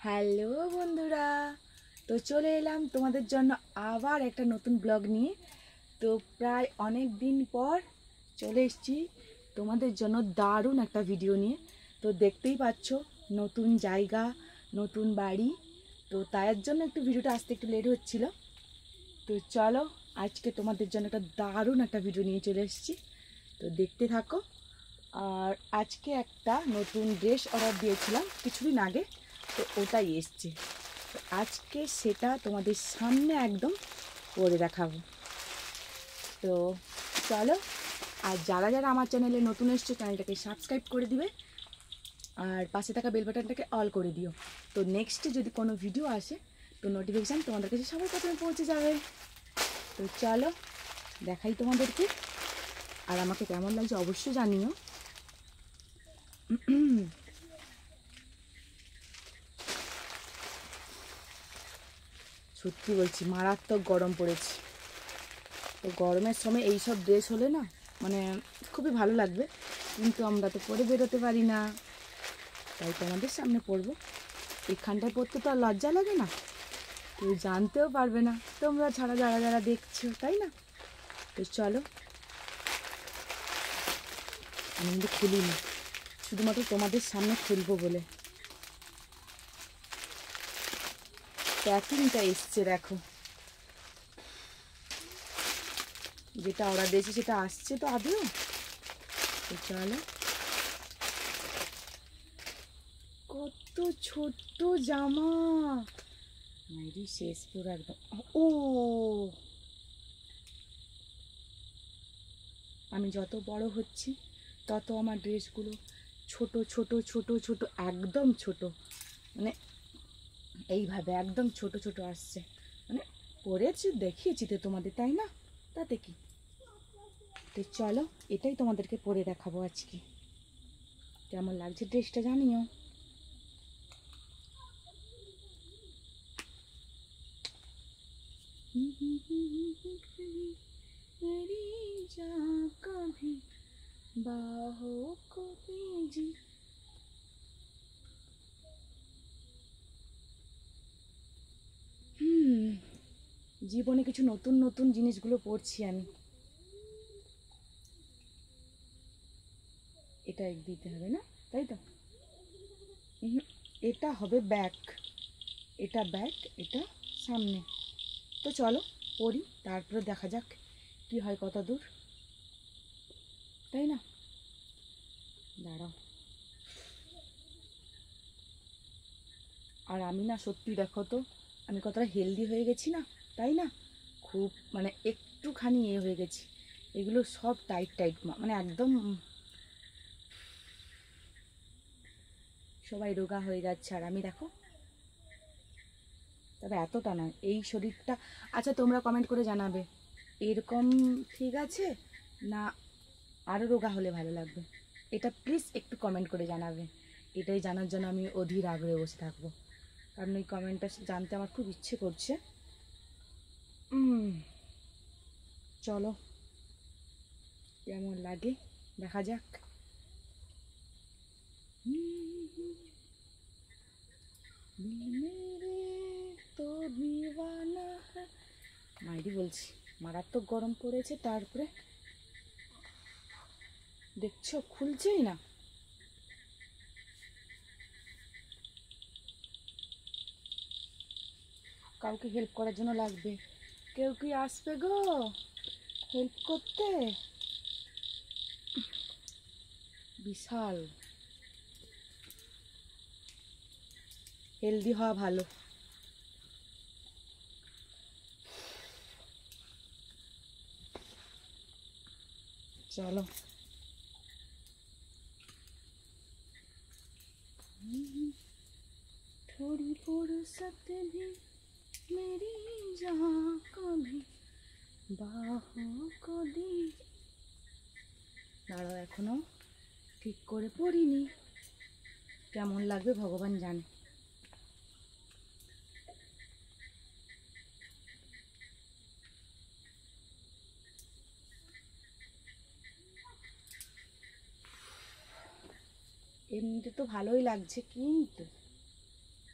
Hello বন্ধুরা, তো চলে এলাম তোমাদের জন্য আবার একটা নতুন ব্লগ নিয়ে। তো প্রায় অনেক দিন পর চলে এসেছি তোমাদের জন্য দারুণ একটা ভিডিও নিয়ে। তো দেখতেই পাচ্ছ নতুন জায়গা, নতুন বাড়ি। তো তার জন্য একটু ভিডিওটা আসতে একটু লেট হচ্ছিল। তো চলো আজকে তোমাদের জন্য একটা দারুণ একটা ভিডিও নিয়ে চলে এসেছি, তো দেখতে থাকো। আর আজকে একটা নতুন ড্রেস অর্ডার দিয়েছিলাম কিছুদিন আগে, তো ওটাই এসছে। তো আজকে সেটা তোমাদের সামনে একদম পরে দেখাবো। তো চলো, আর যারা যারা আমার চ্যানেলে নতুন এসছো চ্যানেলটাকে সাবস্ক্রাইব করে দিবে আর পাশে থাকা বেল বাটনটাকে অল করে দিও। তো নেক্সটে যদি কোনো ভিডিও আসে তো নোটিফিকেশান তোমাদের কাছে সবার প্রথমে পৌঁছে যাবে। তো চলো দেখাই তোমাদেরকে, আর আমাকে কেমন লাগছে অবশ্যই জানিও। সত্যি বলছি মারাত্মক গরম পড়েছে। তো গরমের সময় এই সব ড্রেস হলে না মানে খুবই ভালো লাগবে, কিন্তু আমরা তো পরে বেরোতে পারি না, তাই তোমাদের সামনে পরবো। এখানটায় পরতে তো আর লজ্জা লাগে না, কেউ জানতেও পারবে না তোমরা ছাড়া যারা যারা দেখছো, তাই না? তো চলো, আমি কিন্তু খুলিনি, শুধুমাত্র তোমাদের সামনে খুলবো বলে। প্যাকিংটা এসছে দেখো, যেটা অর্ডার দিয়েছি সেটা আসছে তো আদৌ। তো চলো, কত ছোট্ট জামা, মাইরি শেষ পুরো একদম। ও আমি যত বড় হচ্ছি তত আমার ড্রেসগুলো ছোট ছোট ছোট ছোট একদম ছোট, মানে এইভাবে একদম ছোট ছোট আসছে। মানে পরেছি দেখিয়েছি তো তোমাদের, তাই না? তাতে কি। তো চলো এটাই তোমাদেরকে পরে দেখাবো আজকে, কেমন লাগছে ড্রেসটা জানিও। জীবনে কিছু নতুন নতুন জিনিসগুলো পড়ছি আমি। এটা দিতে হবে না, তাই তো? এটা হবে ব্যাক, এটা ব্যাক, এটা সামনে। তো চলো পড়ি, তারপরে দেখা যাক কি হয় কত দূর, তাই না? দাঁড়াও। আর আমি না সত্যি দেখো তো আমি কতটা হেলদি হয়ে গেছি না, তাই না? খুব মানে একটুখানি হয়ে গেছি, এগুলো সব টাইট টাইট মানে একদম সবাই রোগা হয়ে যাচ্ছে, আর আমি দেখো। তবে এতটা নয় এই শরীরটা। আচ্ছা তোমরা কমেন্ট করে জানাবে এরকম ঠিক আছে না আরও রোগা হলে ভালো লাগবে, এটা প্লিজ একটু কমেন্ট করে জানাবে। এটাই জানার জন্য আমি অধীর আগ্রহে বসে থাকবো, কারণ এই কমেন্টটা জানতে আমার খুব ইচ্ছে করছে। চলো কেমন লাগে দেখা যাক। মাইরি বলছি মারাত্মক গরম পড়েছে, তারপরে দেখছো খুলছেই না। কাউকে হেল্প করার জন্য লাগবে, কেউ কি আসবে গো হেল্প করতে? বিশাল হেলদি হওয়া ভালো। चलो थोड़ी फुर्सत भी मेरी जहाँ कभी बाहों को दी। দাঁড়াও এখনো ঠিক করে পড়িনি, কেমন লাগবে ভগবান জানে। এমনিতে তো ভালোই লাগছে, কিন্তু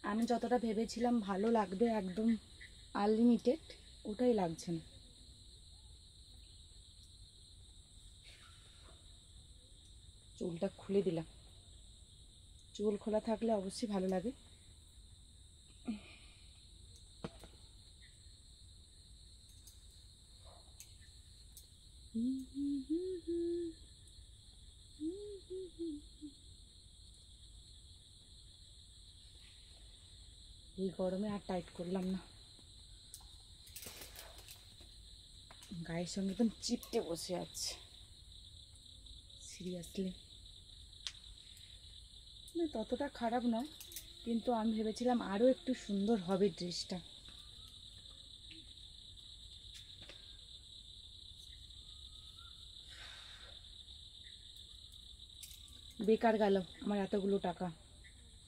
আমি যতটা ভেবেছিলাম ভালো লাগবে একদম আনলিমিটেড, ওটাই লাগছে না। চুলটা খুলে দিলাম, চুল খোলা থাকলে অবশ্যই ভালো লাগে। এই গরমে আর টাইট করলাম না, গায়ের সঙ্গে একদম চিপটে বসে আছে সিরিয়াসলি। না ততটা খারাপ নয়, কিন্তু আমি ভেবেছিলাম আরও একটু সুন্দর হবে ড্রেসটা। বেকার গেল আমার এতগুলো টাকা,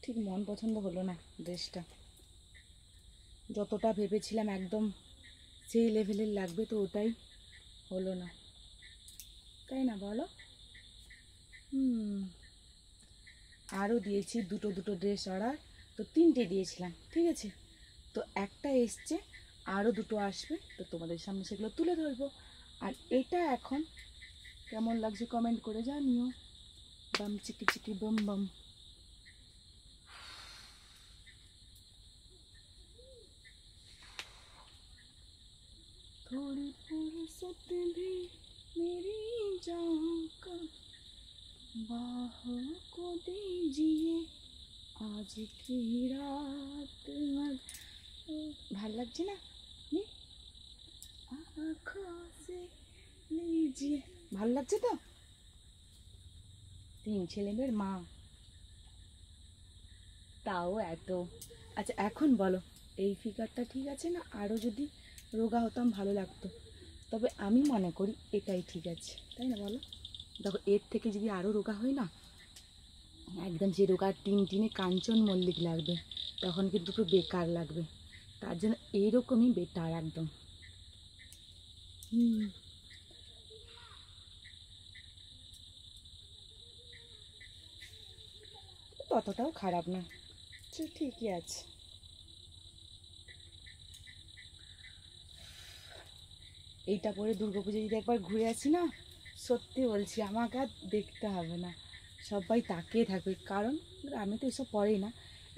ঠিক মন পছন্দ হলো না ড্রেসটা। যতটা ভেবেছিলাম একদম সেই লেভেলের লাগবে, তো ওটাই হলো না, তাই না বলো? আরও দিয়েছি দুটো দুটো ড্রেস অর্ডার, তো 3টে দিয়েছিলাম, ঠিক আছে। তো একটা এসছে, আরও দুটো আসবে, তো তোমাদের সামনে সেগুলো তুলে ধরবো। আর এটা এখন কেমন লাগছে কমেন্ট করে জানিও। বাম চিকি চিকি বম বম। थोड़ी फुर्सत भी मेरी जान का बाहों को दीजिए आज की रात ভাল লাগছে না? आँखों से लीजिए, ভাল লাগছে তো? 3 ছেলেমেয়ের মা, তাও এত। আচ্ছা এখন বলো, এই ফিগারটা ঠিক আছে না আরও যদি রোগা হতাম ভালো লাগতো? তবে আমি মনে করি এটাই ঠিক আছে, তাই না বলো? দেখো এর থেকে যদি আরও রোগা হয় না, একদম যে রোগা টিনে কাঞ্চন মল্লিক লাগবে, তখন কিন্তু পুরো বেকার লাগবে। তার জন্য এইরকমই বেটার একদম। ততটাও খারাপ না, ঠিকই আছে। এইটা পরে দুর্গাপুজো যদি একবার ঘুরে আসি না, সত্যি বলছি আমাকে আর দেখতে হবে না, সবাই তাকিয়ে থাকবে। কারণ আমি তো এসব পড়েই না,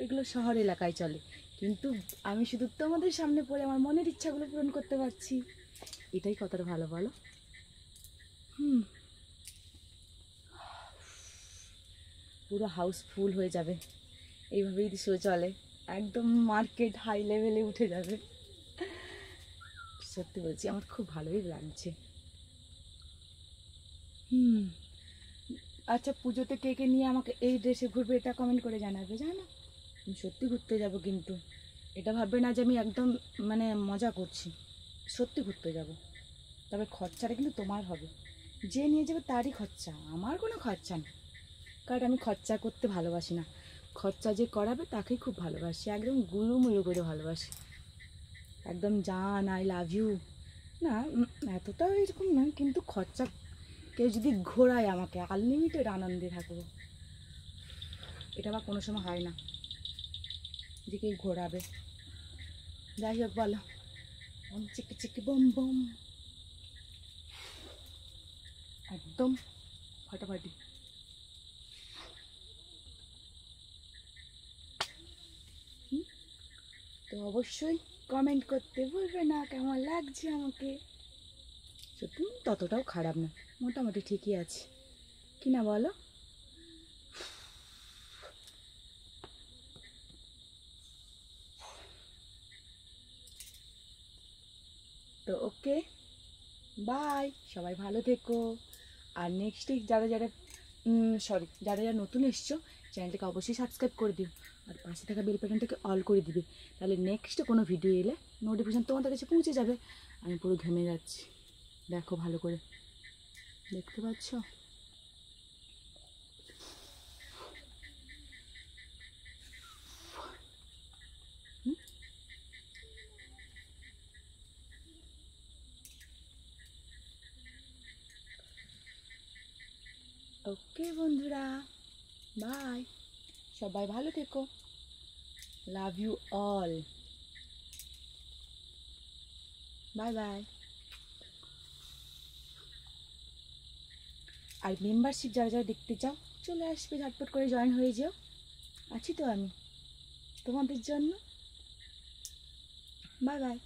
এগুলো শহর এলাকায় চলে, কিন্তু আমি শুধু তোমাদের সামনে পড়ে আমার মনের ইচ্ছাগুলো পূরণ করতে পারছি, এটাই কতটা ভালো বলো? পুরো হাউস ফুল হয়ে যাবে এইভাবে যদি শো চলে, একদম মার্কেট হাই লেভেলে উঠে যাবে। সত্যি বলছি আমার খুব ভালোই লাগছে। আচ্ছা পুজোতে কে কে নিয়ে আমাকে এই ড্রেসে ঘুরবে এটা কমেন্ট করে জানাবে, জানো? আমি সত্যি ঘুরতে যাব, কিন্তু এটা ভাববে না যে আমি একদম মানে মজা করছি, সত্যি ঘুরতে যাব। তবে খরচাটা কিন্তু তোমার হবে, যে নিয়ে যাবে তারই খরচা, আমার কোনো খরচা না। কারণ আমি খরচা করতে ভালোবাসি না, খরচা যে করাবে তাকেই খুব ভালোবাসি, একদম গুলুমুলু করে ভালোবাসি, একদম জান আই লাভ ইউ না, এতটাও এরকম না, কিন্তু খরচা কেউ যদি ঘোরায় আমাকে আনলিমিটেড আনন্দে থাকবো, এটা আবার কোনো সময় হয় না যে কেউ ঘোরাবে। যাই হোক বলো, চিকি চিকি বম বম, একদম ফাটাফাটি। তো অবশ্যই কমেন্ট করতে ভুলবে না কেমন লাগছে আমাকে। সত্যি ততটাও খারাপ না, মোটামুটি ঠিকই আছে, কি না বলো? তো ওকে, বাই, সবাই ভালো থেকো। আর নেক্সট উইক যারা যারা যারা যারা নতুন এসছো, চ্যানেলটাকে অবশ্যই সাবস্ক্রাইব করে দিও, আর পাশে থাকা বেল বাটনটাকে অল করে দিবে, তাহলে নেক্সটে কোনো ভিডিও এলে নোটিফিকেশান তোমাদের কাছে পৌঁছে যাবে। আমি পুরো ঘেমে যাচ্ছি, দেখো ভালো করে, দেখতে পাচ্ছ? ওকে বন্ধুরা, বাই, সবাই ভালো থেকো। Love you all. Bye bye. আর মেম্বারশিপ যারা যারা দেখতে চাও চলে আসবে, ঝটপট করে জয়েন হয়ে যাও, আছি তো আমি তোমাদের জন্য। Bye bye.